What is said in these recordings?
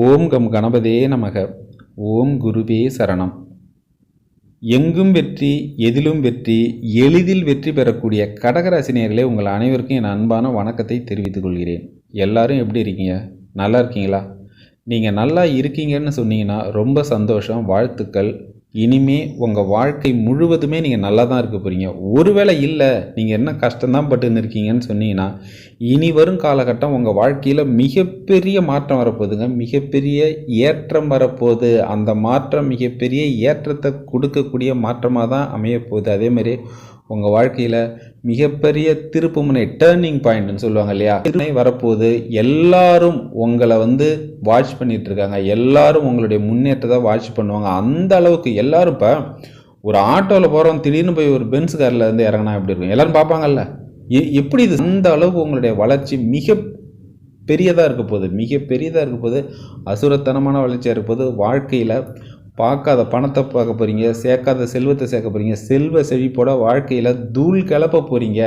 ஓம் come கணபதே நமக. ஓம் குருவே சரணம். எங்கும் வெற்றி, எதிலும் வெற்றி, எளிதில் வெற்றி பெறக்கூடிய கடகராசினியர்களே, உங்கள் அனைவருக்கும் என் அன்பான வணக்கத்தை தெரிவித்துக் கொள்கிறேன். எல்லாரும் எப்படி இருக்கீங்க? நல்லா இருக்கீங்களா? நீங்கள் நல்லா இருக்கீங்கன்னு சொன்னீங்கன்னா ரொம்ப சந்தோஷம், வாழ்த்துக்கள். இனிமே உங்கள் வாழ்க்கை முழுவதுமே நீங்கள் நல்லா தான் இருக்க போகிறீங்க. ஒருவேளை இல்லை, நீங்கள் என்ன கஷ்டம்தான் பட்டுன்னு இருக்கீங்கன்னு சொன்னீங்கன்னா, இனி வரும் காலகட்டம் உங்கள் வாழ்க்கையில் மிகப்பெரிய மாற்றம் வரப்போகுதுங்க. மிகப்பெரிய ஏற்றம் வரப்போகுது. அந்த மாற்றம் மிகப்பெரிய ஏற்றத்தை கொடுக்கக்கூடிய மாற்றமாக தான் அமையப்போகுது. அதேமாதிரி உங்கள் வாழ்க்கையில் மிகப்பெரிய திருப்புமுனை, டேர்னிங் பாயிண்ட்னு சொல்லுவாங்க இல்லையா, வரப்போகுது. எல்லாரும் உங்களை வாட்ச் பண்ணிட்டு இருக்காங்க. எல்லாரும் உங்களுடைய முன்னேற்றத்தை வாட்ச் பண்ணுவாங்க. அந்த அளவுக்கு எல்லாரும் இப்போ ஒரு ஆட்டோவில் போகிறோம், திடீர்னு போய் ஒரு பென்ஸ் காரில் இறங்கினா எப்படி இருக்கும்? எல்லாரும் பார்ப்பாங்கல்ல. எப்படி இது? அந்த அளவுக்கு உங்களுடைய வளர்ச்சி மிக பெரியதாக இருக்க போகுது. மிக பெரியதாக இருக்க போகுது. அசுரத்தனமான வளர்ச்சியாக இருக்க போகுது. வாழ்க்கையில் பார்க்காத பணத்தை பார்க்க போகிறீங்க, சேர்க்காத செல்வத்தை சேர்க்க போகிறீங்க. செல்வ செழிப்போட வாழ்க்கையில் தூள் கிளப்ப போகிறீங்க.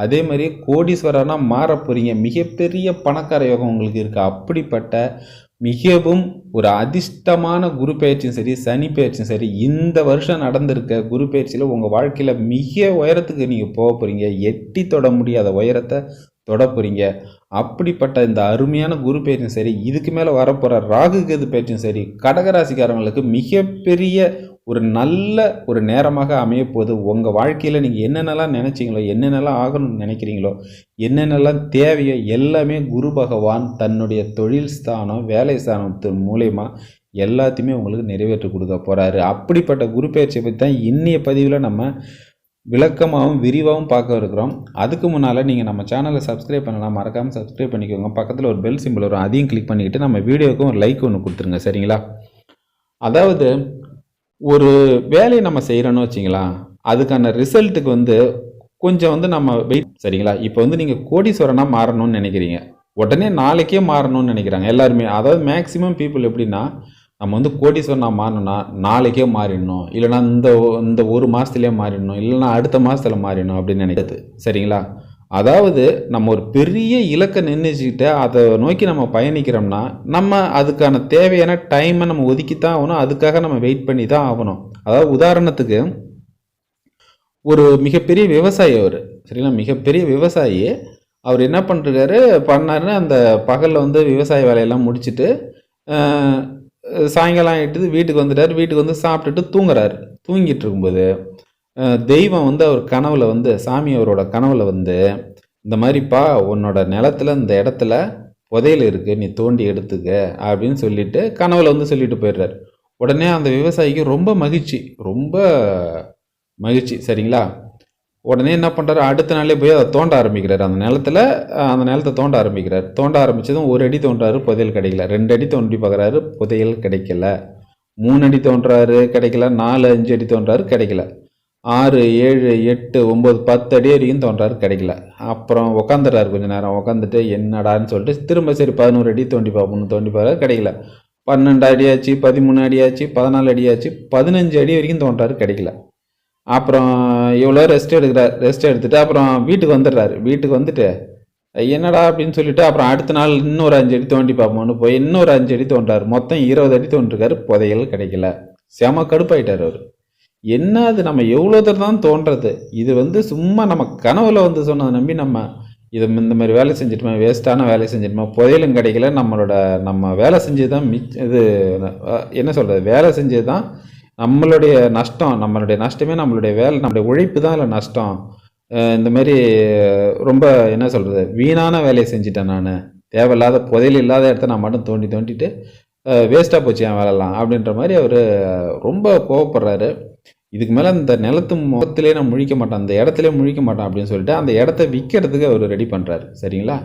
அதே மாதிரி கோடீஸ்வரனாக மாற போகிறீங்க. மிகப்பெரிய பணக்கார யோகம் உங்களுக்கு இருக்குது. அப்படிப்பட்ட மிகவும் ஒரு அதிர்ஷ்டமான குரு பயிற்சியும் சரி, சனி பயிற்சியும் சரி, இந்த வருஷம் நடந்திருக்க குரு பயிற்சியில் உங்கள் வாழ்க்கையில் மிக உயரத்துக்கு நீங்கள் போக போகிறீங்க. எட்டி தொட முடியாத உயரத்தை தொட போகிறீங்க. அப்படிப்பட்ட இந்த அருமையான குரு பயிற்சியும் சரி, இதுக்கு மேலே வரப்போகிற ராகு கேது பயிற்சியும் சரி, கடகராசிக்காரங்களுக்கு மிகப்பெரிய ஒரு நல்ல ஒரு நேரமாக அமையப்போகுது. உங்கள் வாழ்க்கையில் நீங்கள் என்னென்னலாம் நினச்சிங்களோ, என்னென்னலாம் ஆகணும்னு நினைக்கிறீங்களோ, என்னென்னலாம் தேவையோ எல்லாமே குரு பகவான் தன்னுடைய தொழில் ஸ்தானம், வேலை ஸ்தானத்தின் மூலயமா எல்லாத்தையுமே உங்களுக்கு நிறைவேற்றி கொடுக்க போகிறாரு. அப்படிப்பட்ட குரு பயிற்சியை பற்றி தான் இன்னைய பதிவில் நம்ம விளக்கமாகவும் விரிவாகவும் பார்க்க இருக்கிறோம். அதுக்கு முன்னால் நீங்கள் நம்ம சேனலை சப்ஸ்கிரைப் பண்ணலாம், மறக்காமல் சப்ஸ்கிரைப் பண்ணிக்கோங்க. பக்கத்தில் ஒரு பெல் சிம்பிள் வரும், அதையும் கிளிக் பண்ணிக்கிட்டு நம்ம வீடியோவுக்கும் ஒரு லைக் ஒன்று கொடுத்துருங்க, சரிங்களா? அதாவது ஒரு வேலையை நம்ம செய்கிறோன்னு வச்சிங்களா, அதுக்கான ரிசல்ட்டுக்கு கொஞ்சம் நம்ம வெயிட், சரிங்களா? இப்போ நீங்கள் கோடீஸ்வரனாக மாறணும்னு நினைக்கிறீங்க, உடனே நாளைக்கே மாறணும்னு நினைக்கிறாங்க எல்லாருமே. அதாவது மேக்ஸிமம் பீப்புள் எப்படின்னா, நம்ம கோடீஸ்வரனாக மாறணும்னா நாளைக்கே மாறிடணும், இல்லைனா இந்த ஒரு மாதத்துலேயே மாறிடணும், இல்லைனா அடுத்த மாதத்தில் மாறிடணும் அப்படின்னு நினைக்கிறது, சரிங்களா? அதாவது நம்ம ஒரு பெரிய இலக்கை நிர்ணயிச்சுக்கிட்டு அதை நோக்கி நம்ம பயணிக்கிறோம்னா நம்ம அதுக்கான தேவையான டைமை நம்ம ஒதுக்கித்தான் ஆகணும். அதுக்காக நம்ம வெயிட் பண்ணி தான் ஆகணும். அதாவது உதாரணத்துக்கு ஒரு மிகப்பெரிய விவசாயி, அவர் சரிங்களா, மிகப்பெரிய விவசாயி. அவர் என்ன பண்ணாருன்னு அந்த பகலில் விவசாய வேலையெல்லாம் முடிச்சுட்டு சாயங்காலம் ஆகிட்டு வீட்டுக்கு வந்துட்டார். வீட்டுக்கு சாப்பிட்டுட்டு தூங்கிட்டு இருக்கும்போது தெய்வம் அவர் கனவுல சாமி அவரோட கனவுல இந்த மாதிரிப்பா உன்னோட நிலத்துல இந்த இடத்துல புதையல் இருக்கு, நீ தோண்டி எடுத்துக்க அப்படின்னு சொல்லிட்டு கனவுல சொல்லிட்டு போயிடுறாரு. உடனே அந்த விவசாயிக்கு ரொம்ப மகிழ்ச்சி, சரிங்களா? உடனே என்ன பண்ணுறாரு, அடுத்த நாளே போய் அதை தோண்ட ஆரம்பிக்கிறார். அந்த நிலத்தை தோண்ட ஆரம்பிக்கிறார். தோண்ட ஆரம்பித்ததும் 1 அடி தோன்றாரு, புதையல் கிடைக்கல. 2 அடி தோண்டி பார்க்குறாரு, புதையல் கிடைக்கல. 3 அடி தோன்றாரு, கிடைக்கல. 4, 5 அடி தோன்றாரு, கிடைக்கல. 6, 7, 8, 9, 10 அடி வரைக்கும் தோன்றாரு, கிடைக்கல. அப்புறம் உட்காந்துறாரு. கொஞ்சம் நேரம் உட்காந்துட்டு என்னடான்னு சொல்லிட்டு திரும்ப சரி 11 அடி தோண்டி பார்க்குறாரு, கிடைக்கல. 12 அடி ஆச்சு, 13 அடி ஆச்சு, 14 அடி ஆச்சு, 15 அடி வரைக்கும் தோன்றாரு, கிடைக்கல. அப்புறம் இவ்வளோ ரெஸ்ட் எடுத்துட்டு அப்புறம் வீட்டுக்கு வந்துடுறாரு. வீட்டுக்கு வந்துட்டு என்னடா அப்படின்னு சொல்லிட்டு அப்புறம் அடுத்த நாள் இன்னொரு 5 அடி தோண்டி பார்ப்போம்னு போய் இன்னொரு 5 அடி தோன்றாரு. மொத்தம் 20 அடி தோன்றிருக்காரு, புதையல் கிடைக்கல. செம கடுப்பாயிட்டார் அவர். என்ன அது, நம்ம எவ்வளோ தூரம் தான் தோன்றது? இது சும்மா நம்ம கனவுல சொன்னதை நம்பி நம்ம இதை இந்த மாதிரி வேலை செஞ்சிட்டோமா, வேஸ்ட்டான வேலை செஞ்சிட்டோமா, புதையலும் கிடைக்கல. நம்ம வேலை செஞ்சது தான் இது என்ன சொல்கிறது, வேலை செஞ்சது தான் நம்மளுடைய நஷ்டம். நம்மளுடைய நஷ்டமே நம்மளுடைய வேலை, நம்மளுடைய உழைப்பு தான் இல்லை நஷ்டம். இந்த மாதிரி ரொம்ப என்ன சொல்கிறது, வீணான வேலையை செஞ்சுட்டேன் நான். தேவையில்லாத புதையல் இல்லாத இடத்த நான் மட்டும் தோண்டிட்டு வேஸ்ட்டாக போச்சு என் வேலைலாம் அப்படின்ற மாதிரி அவர் ரொம்ப கோவப்படுறாரு. இதுக்கு மேலே இந்த நிலத்து முகத்திலே நான் முழிக்க மாட்டேன், அந்த இடத்துல முழிக்க மாட்டேன் அப்படின்னு சொல்லிட்டு அந்த இடத்த விற்கிறதுக்கு அவர் ரெடி பண்ணுறாரு, சரிங்களா?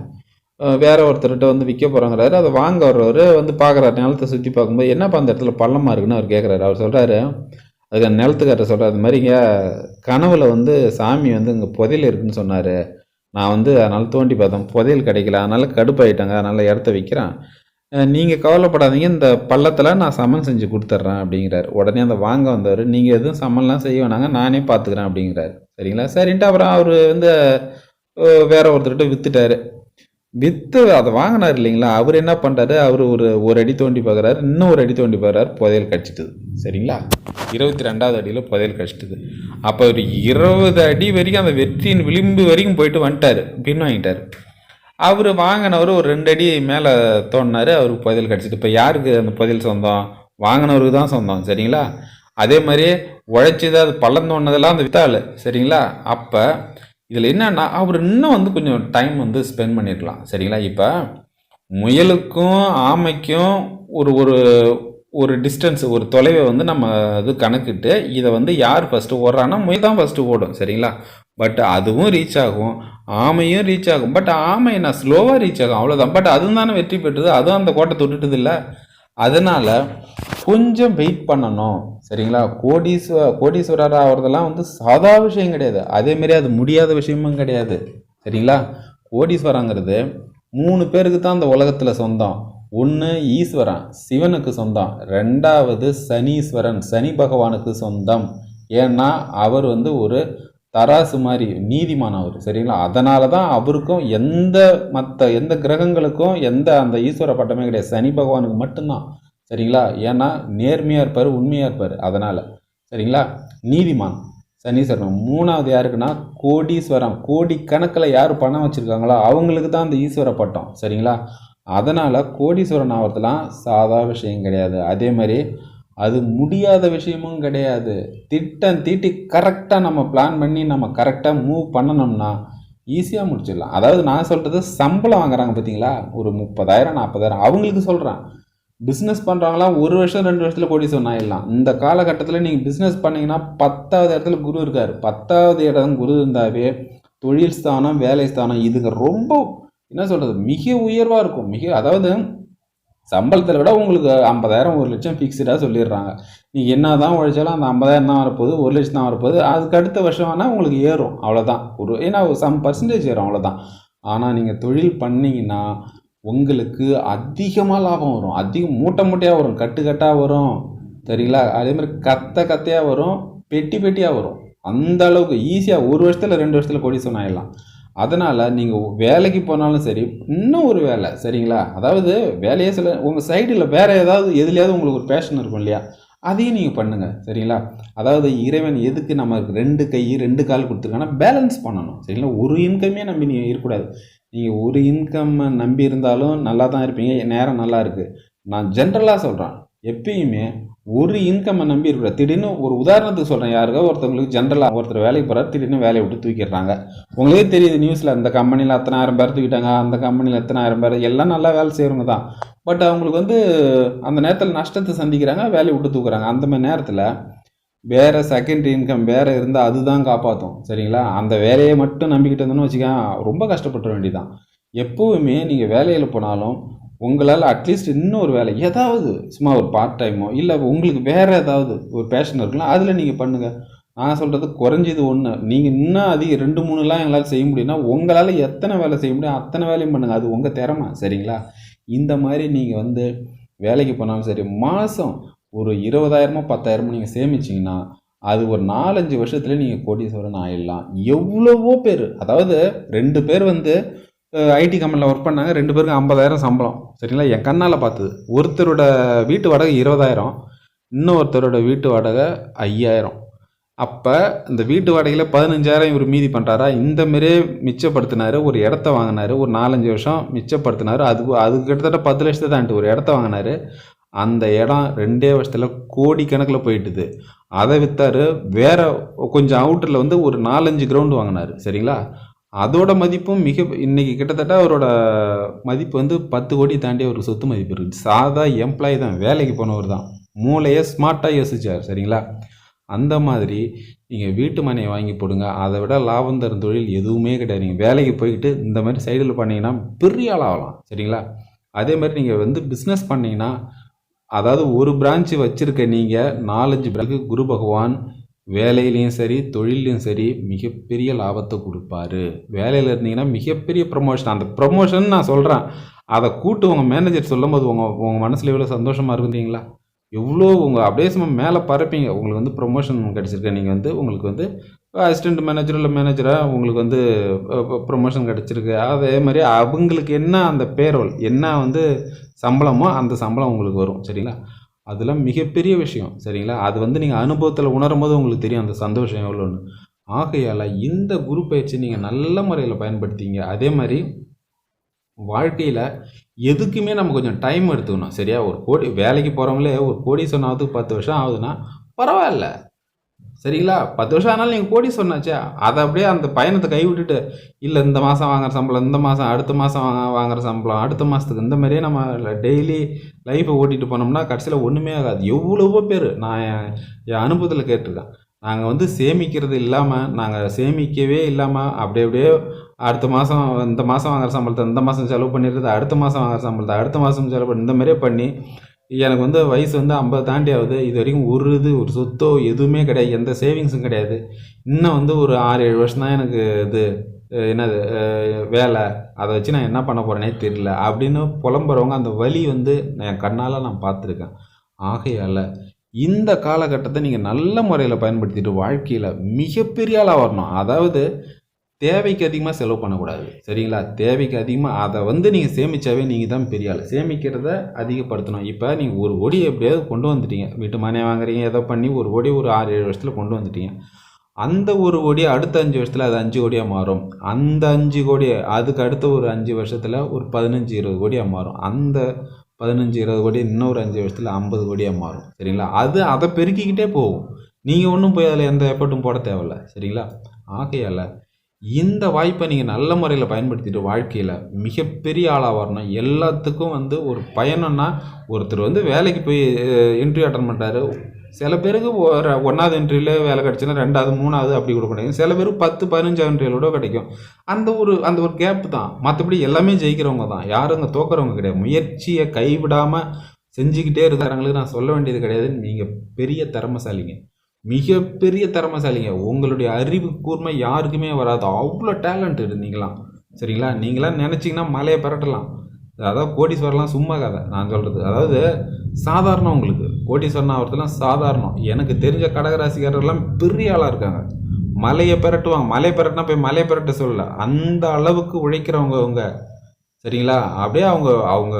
வேற ஒருத்தர்கிட்ட விற்க போகிறாங்கிறாரு. அதை வாங்க வர்றவர் பார்க்குறாரு. நிலத்தை சுற்றி பார்க்கும்போது என்னப்பா அந்த இடத்துல பள்ளமாக இருக்குன்னு அவர் கேட்குறாரு. அவர் சொல்கிறாரு, அதுக்கு நிலத்துக்காரர் சொல்கிறார், அது மாதிரிங்க கனவுல சாமி இங்கே புதையல் இருக்குன்னு சொன்னார். நான் அதனால் தோண்டி பார்த்தேன், புதையல் கிடைக்கல. அதனால் கடுப்பாயிட்டாங்க, அதனால் இடத்த விற்கிறேன். நீங்கள் கவலைப்படாதீங்க, இந்த பள்ளத்தில் நான் சமன் செஞ்சு கொடுத்துட்றேன் அப்படிங்கிறார். உடனே அந்த வாங்க வந்தவர், நீங்கள் எதுவும் சமன்லாம் செய்ய வேணாங்க, நானே பார்த்துக்கிறேன் அப்படிங்கிறார், சரிங்களா? சரின்ட்டு அப்புறம் அவர் வேற ஒருத்தர்கிட்ட விற்றுட்டார். விற்று அதை வாங்கினார் இல்லைங்களா, அவர் என்ன பண்ணுறாரு, அவர் ஒரு அடி தோண்டி பார்க்குறாரு, இன்னும் ஒரு அடி தோண்டி பார்க்குறாரு, புதையல் கடிச்சிட்டுது. சரிங்களா, 22வது அடியில் புதையல் கடிச்சிட்டுது. அப்போ ஒரு 20 அடி வரைக்கும் அந்த வெற்றியின் விளிம்பு வரைக்கும் போயிட்டு வந்துட்டார், பின் வாங்கிட்டார். அவர் வாங்கினவர் ஒரு 2 அடி மேலே தோண்டினார், அவருக்கு புதையல் கிடச்சிட்டு. இப்போ யாருக்கு அந்த புதையல் சொந்தம்? வாங்கினவருக்கு தான் சொந்தம். சரிங்களா, அதே மாதிரி உழைச்சிது அது பள்ளம் தோண்டினதெல்லாம் அந்த வித்தாள். சரிங்களா, அப்போ இதில் என்னன்னா அவர் இன்னும் கொஞ்சம் டைம் ஸ்பெண்ட் பண்ணியிருக்கலாம். சரிங்களா, இப்போ முயலுக்கும் ஆமைக்கும் ஒரு ஒரு ஒரு டிஸ்டன்ஸ், ஒரு தொலைவை நம்ம இது கணக்கிட்டு இதை யார் ஃபஸ்ட்டு ஓடுறான்னா முயல் தான் ஃபஸ்ட்டு ஓடும். சரிங்களா, பட் அதுவும் ரீச் ஆகும், ஆமையும் ரீச் ஆகும். பட் ஆமை என்ன ஸ்லோவாக ரீச் ஆகும், அவ்வளோதான். பட் அதுவும் தானே வெற்றி பெற்றுது, அதுவும் அந்த கோட்டை தொட்டுட்டுது இல்லை. அதனால் கொஞ்சம் வெயிட் பண்ணணும். சரிங்களா, கோடீஸ்வரர் ஆகிறதெல்லாம் சாதா விஷயம் கிடையாது, அதேமாரி அது முடியாத விஷயமும் கிடையாது. சரிங்களா, கோடீஸ்வரங்கிறது 3 பேருக்கு தான் அந்த உலகத்தில் சொந்தம். ஒன்று ஈஸ்வரன், சிவனுக்கு சொந்தம். 2வது சனீஸ்வரன், சனி பகவானுக்கு சொந்தம். ஏன்னா அவர் ஒரு தராசு மாதிரி நீதிமான் அவர். சரிங்களா, அதனால தான் அவருக்கும் எந்த கிரகங்களுக்கும் அந்த ஈஸ்வர பட்டமே கிடையாது, சனி பகவானுக்கு மட்டும்தான். சரிங்களா, ஏன்னா நேர்மையாக இருப்பார், உண்மையாக இருப்பார், அதனால். சரிங்களா, நீதிமான் சனீஸ்வரன். 3வது யாருக்குன்னா கோடீஸ்வரம், கோடி கணக்கில் யார் பணம் வச்சுருக்காங்களோ அவங்களுக்கு தான் அந்த ஈஸ்வர பட்டம். சரிங்களா, அதனால் கோடீஸ்வரன் ஆகிறதுலாம் சாதா விஷயம் கிடையாது, அதே மாதிரி அது முடியாத விஷயமும் கிடையாது. திட்டம் தீட்டி கரெக்டாக நம்ம பிளான் பண்ணி நம்ம கரெக்டாக மூவ் பண்ணணும்னா ஈஸியாக முடிச்சிடலாம். அதாவது நான் சொல்கிறது சம்பளம் வாங்குறாங்க பார்த்தீங்களா, ஒரு 30,000 40,000 அவங்களுக்கு சொல்கிறேன். பிஸ்னஸ் பண்ணுறவங்களாம் 1 வருஷம் 2 வருஷத்தில் கோடீஸ்வரன் ஆகிடலாம். இந்த காலகட்டத்தில் நீங்கள் பிஸ்னஸ் பண்ணிங்கன்னா 10வது இடத்துல குரு இருக்கார். 10வது இடம் குரு இருந்தாவே தொழில் ஸ்தானம், வேலை ஸ்தானம், இதுங்க ரொம்ப என்ன சொல்கிறது, மிக உயர்வாக இருக்கும். அதாவது சம்பளத்தில் விட உங்களுக்கு 50,000 1 லட்சம் ஃபிக்ஸ்டாக சொல்லிடுறாங்க. நீங்கள் என்ன தான் உழைச்சாலும் அந்த 50,000 தான் வரப்போகுது, 1 லட்சம் தான் வரப்போகுது. அதுக்கு அடுத்த வருஷம் வேணால் உங்களுக்கு ஏறும், அவ்வளோதான். ஏன்னா சம் பர்சன்டேஜ் ஏறும், அவ்வளோதான். ஆனால் நீங்கள் தொழில் பண்ணிங்கன்னா உங்களுக்கு அதிகமாக லாபம் வரும், மூட்டையாக வரும், கட்டாக வரும். சரிங்களா, அதேமாதிரி கத்தையாக வரும், பெட்டியாக வரும். அந்த அளவுக்கு ஈஸியாக 1 வருஷத்தில் 2 வருஷத்தில் கோடீஸ்வரன் ஆகிடலாம். அதனால் நீங்கள் வேலைக்கு போனாலும் சரி, இன்னும் ஒரு வேலை. சரிங்களா, அதாவது வேலையே உங்கள் சைடில் வேறு எதுலையாவது உங்களுக்கு ஒரு பேஷன் இருக்கும் இல்லையா, அதையும் நீங்கள் பண்ணுங்கள். சரிங்களா, அதாவது இறைவன் எதுக்கு நமக்கு 2 கை 2 கால் கொடுத்துருக்காங்கன்னா பேலன்ஸ் பண்ணணும். சரிங்களா, ஒரு இன்கமே நம்பி நீங்கள் இருக்கக்கூடாது. நீங்கள் ஒரு இன்கம்மை நம்பி இருந்தாலும் நல்லா தான் இருப்பீங்க, நேரம் நல்லா இருக்குது. நான் ஜென்ரலாக சொல்கிறேன், எப்பயுமே ஒரு இன்கம்மை நம்பி இருக்கக்கூடாது. திடீர்னு ஒரு உதாரணத்துக்கு சொல்கிறேன், யாருக்கோ ஒருத்தவங்களுக்கு ஜென்ரலாக ஒருத்தர் வேலைக்கு போகிறார், திடீர்னு வேலையை விட்டு தூக்கிடுறாங்க. உங்களுக்கே தெரியுது நியூஸில், அந்த கம்பெனியில் அத்தனை 1000 பேர் தூக்கிட்டாங்க, அந்த கம்பெனியில் எத்தனை 1000 பேர், எல்லாம் நல்லா வேலை செய்கிறவங்க தான். பட் அவங்களுக்கு அந்த நேரத்தில் நஷ்டத்தை சந்திக்கிறாங்க, வேலையை விட்டு தூக்குறாங்க. அந்த மாதிரி நேரத்தில் வேறு செகண்ட் இன்கம் வேறு இருந்தால் அதுதான் காப்பாற்றும். சரிங்களா, அந்த வேலையை மட்டும் நம்பிக்கிட்டு இருந்தோன்னு வச்சுக்கேன், ரொம்ப கஷ்டப்பட வேண்டியதான். எப்போவுமே நீங்கள் வேலையில் போனாலும் உங்களால் அட்லீஸ்ட் இன்னொரு வேலை ஏதாவது சும்மா ஒரு பார்ட் டைமோ இல்லை உங்களுக்கு வேறு ஏதாவது ஒரு பேஷன் இருக்குன்னா அதில் நீங்கள் பண்ணுங்கள். நான் சொல்கிறது குறைஞ்சது 1, நீங்கள் இன்னும் அதிகம் 2 3லாம் எங்களால் செய்ய முடியும்னா உங்களால் எத்தனை வேலை செய்ய முடியும் அத்தனை வேலையும் பண்ணுங்கள், அது உங்கள் திறமை. சரிங்களா, இந்த மாதிரி நீங்கள் வேலைக்கு போனாலும் சரி, மாதம் ஒரு 20,000 10,000 நீங்கள் சேமிச்சிங்கன்னா அது ஒரு 4-5 வருஷத்துல நீங்கள் கோடீஸ்வரன் ஆயிடலாம். எவ்வளவோ பேர், அதாவது 2 பேர் ஐடி கம்பெனியில் ஒர்க் பண்ணாங்க, 2 பேருக்கு 50,000 சம்பளம். சரிங்களா, என் கண்ணால் பார்த்தது. ஒருத்தரோட வீட்டு வாடகை 20,000, இன்னொருத்தரோட வீட்டு வாடகை 5,000. அப்போ இந்த வீட்டு வாடகையில் 15,000 இவர் மீதி பண்ணுறாரா, இந்த மாரியே மிச்சப்படுத்தினார். ஒரு இடத்த வாங்கினார், ஒரு 4-5 வருஷம் மிச்சப்படுத்தினார். அது கிட்டத்தட்ட 10 லட்சத்தை தான்ட்டு ஒரு இடத்த வாங்கினார். அந்த இடம் 2 வருஷத்தில் கோடிக்கணக்கில் போயிட்டுது. அதை விற்றார். வேறு கொஞ்சம் அவுட்டரில் ஒரு 4-5 கிரவுண்டு வாங்கினார். சரிங்களா, அதோட மதிப்பும் இன்றைக்கி கிட்டத்தட்ட அவரோட மதிப்பு 10 கோடி தாண்டி அவருக்கு சொத்து மதிப்பு இருக்குது. சாதா எம்ப்ளாயி தான், வேலைக்கு போனவர் தான், மூளையை ஸ்மார்ட்டாக யோசிச்சார். சரிங்களா, அந்த மாதிரி நீங்கள் வீட்டு மனையை வாங்கி போடுங்க, அதை விட லாபம் தரும் தொழில் எதுவுமே கிடையாது. நீங்கள் வேலைக்கு போய்கிட்டு இந்த மாதிரி சைடில் பண்ணிங்கன்னா பெரிய ஆள் ஆகலாம். சரிங்களா, அதே மாதிரி நீங்கள் பிஸ்னஸ் பண்ணிங்கன்னா, அதாவது ஒரு பிரான்ச்சு வச்சுருக்க நீங்கள் 4-5 பிரான்ச்சு குரு பகவான் வேலையிலையும் சரி தொழிலையும் சரி மிகப்பெரிய லாபத்தை கொடுப்பாரு. வேலையில் இருந்தீங்கன்னா மிகப்பெரிய ப்ரமோஷன். அந்த ப்ரமோஷன் நான் சொல்கிறேன், அதை கூட்டு உங்கள் மேனேஜர் சொல்லும் போது உங்கள் மனசில் எவ்வளோ சந்தோஷமாக இருக்குங்களா, எவ்வளோ உங்கள் அப்படியே சும்மா மேலே பறப்பீங்க. உங்களுக்கு ப்ரொமோஷன் கிடச்சிருக்கு, நீங்கள் உங்களுக்கு அசிஸ்டண்ட் மேனேஜர் இல்லை மேனேஜராக உங்களுக்கு வந்து ப்ரொமோஷன் கிடச்சிருக்கு. அதே மாதிரி அவங்களுக்கு என்ன அந்த பேரோல் என்ன வந்து சம்பளமோ அந்த சம்பளம் உங்களுக்கு வரும். சரிங்களா? அதெல்லாம் மிகப்பெரிய விஷயம். சரிங்களா? அது வந்து நீங்கள் அனுபவத்தில் உணரும் போது உங்களுக்கு தெரியும் அந்த சந்தோஷம் எவ்வளோன்னு. ஆகையால் இந்த குரு பயிற்சி நீங்கள் நல்ல முறையில் பயன்படுத்திங்க. அதே மாதிரி வாழ்க்கையில் எதுக்குமே நம்ம கொஞ்சம் டைம் எடுத்துக்கணும். சரியா? ஒரு வேலைக்கு போகிறவங்களே ஒரு கோடீஸ்வரன் ஆகிறதுக்கு 10 வருஷம் ஆகுதுன்னா பரவாயில்ல. சரிங்களா? 10 வருஷம் ஆனாலும் நீங்கள் கோடீஸ்வரனாச்சே. அதை அப்படியே அந்த பயணத்தை கைவிட்டுட்டு இல்லை இந்த மாதம் வாங்குற சம்பளம் இந்த மாதம் அடுத்த மாதம் வாங்குற சம்பளம் அடுத்த மாதத்துக்கு இந்த மாதிரியே நம்ம டெய்லி லைஃப்பை ஓட்டிகிட்டு போனோம்னா கடைசியில் ஒன்றுமே ஆகாது. எவ்வளவோ பேர் நான் என் அனுபவத்தில் கேட்டிருக்கேன். நாங்கள் வந்து சேமிக்கிறது இல்லாமல் நாங்கள் சேமிக்கவே இல்லாமல் அப்படியே அடுத்த மாதம் இந்த மாதம் வாங்குற சம்பளத்தை இந்த மாதம் செலவு பண்ணிடுறது, அடுத்த மாதம் வாங்குற சம்பளத்தை அடுத்த மாதம் செலவு பண்ணி இந்த மாதிரியே பண்ணி எனக்கு வந்து வயசு வந்து 50 தாண்டி ஆகுது. இது வரைக்கும் ஒரு சொத்தோ எதுவுமே கிடையாது. எந்த சேவிங்ஸும் கிடையாது. இன்னும் வந்து ஒரு 6-7 வருஷம் தான் எனக்கு இது என்னது வேலை. அதை வச்சு நான் என்ன பண்ண போகிறேனே தெரியல அப்படின்னு புலம்புறவங்க அந்த வலி வந்து என் கண்ணால் நான் பார்த்துருக்கேன். ஆகையால் இந்த காலகட்டத்தை நீங்கள் நல்ல முறையில் பயன்படுத்திட்டு வாழ்க்கையில் மிகப்பெரிய ஆளாக வரணும். அதாவது தேவைக்கு அதிகமாக செலவு பண்ணக்கூடாது. சரிங்களா? தேவைக்கு அதிகமாக அதை வந்து நீங்கள் சேமித்தாவே நீங்கள் தான் பெரிய ஆள். சேமிக்கிறத அதிகப்படுத்தணும். இப்போ நீங்கள் ஒரு கோடி எப்படியாவது கொண்டு வந்துட்டீங்க. வீட்டு மனை வாங்குறீங்க ஏதோ பண்ணி ஒரு கோடி ஒரு 6-7 வருஷத்தில் கொண்டு வந்துட்டீங்க. அந்த ஒரு கோடி அடுத்த 5 வருஷத்தில் அது 5 கோடியாக மாறும். அந்த 5 கோடி அதுக்கு அடுத்த ஒரு 5 வருஷத்தில் ஒரு 15-20 கோடியாக மாறும். அந்த 15-20 கோடி இன்னொரு 5 வருஷத்தில் 50 கோடியாக மாறும். சரிங்களா? அதை பெருக்கிக்கிட்டே போகும். நீங்கள் ஒன்றும் போய் அதில் எந்த எஃபர்ட்டும் போட தேவையில்ல. சரிங்களா? ஆகையால் இந்த வாய்ப்பை நீங்கள் நல்ல முறையில் பயன்படுத்திட்டு வாழ்க்கையில் மிகப்பெரிய ஆளாக வரணும். எல்லாத்துக்கும் வந்து ஒரு பயணம்னா ஒருத்தர் வந்து வேலைக்கு போய் இன்டர்வியூ அட்டன் பண்ணுறாரு. சில பேருக்கு ஒரு 1வது இன்டர்வியூவில் வேலை கிடச்சுன்னா 2வது 3வது அப்படி கூட கிடைக்கும். சில பேருக்கு 10-15 இன்டர்வியூவோட கிடைக்கும். அந்த ஒரு கேப் தான். மற்றபடி எல்லாமே ஜெயிக்கிறவங்க தான். யாரும் இங்கே தோக்குறவங்க கிடையாது. முயற்சியை கைவிடாமல் செஞ்சுக்கிட்டே இருக்கிறவங்களுக்கு நான் சொல்ல வேண்டியது கிடையாது. நீங்கள் பெரிய திறமைசாலிங்க. மிகப்பெரிய திறமைசாலிங்க. உங்களுடைய அறிவு கூர்மை யாருக்குமே வராது. அவ்வளோ டேலண்ட் நீங்களாம். சரிங்களா? நீங்களாம் நினச்சிங்கன்னா மலையை பரட்டலாம். அதாவது கோடீஸ்வரலாம் சும்மா கதை நான் சொல்கிறது. அதாவது சாதாரணம் உங்களுக்கு கோடீஸ்வரன் ஆகிறதுலாம் சாதாரணம். எனக்கு தெரிஞ்ச கடகராசிக்காரர்லாம் பெரிய ஆளாக இருக்காங்க. மலையை பெரட்டுவாங்க. மலையை பெரட்டினா போய் மலையை பெரட்ட சொல்லல. அந்த அளவுக்கு உழைக்கிறவங்க அவங்க. சரிங்களா? அப்படியே அவங்க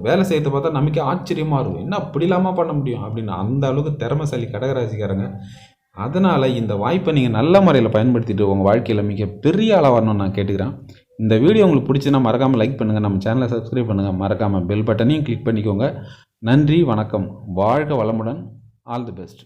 வேலை செய்யறதை பார்த்தா நமக்கே ஆச்சரியமாக இருக்கும். என்ன அப்படி இல்லாமல் பண்ண முடியும் அப்படின்னு அந்த அளவுக்கு திறமைசாலி கடகராசிக்காரங்க. அதனால் இந்த வாய்ப்பை நீங்கள் நல்ல முறையில் பயன்படுத்திட்டு உங்கள் வாழ்க்கையில் மிக பெரிய ஆளாக வரணும்னு நான் கேட்டுக்கிறேன். இந்த வீடியோ உங்களுக்கு பிடிச்சுன்னா மறக்காமல் லைக் பண்ணுங்கள். நம்ம சேனலை சப்ஸ்கிரைப் பண்ணுங்கள். மறக்காமல் பெல் பட்டனையும் கிளிக் பண்ணிக்கோங்க. நன்றி, வணக்கம். வாழ்க வளமுடன். All the best.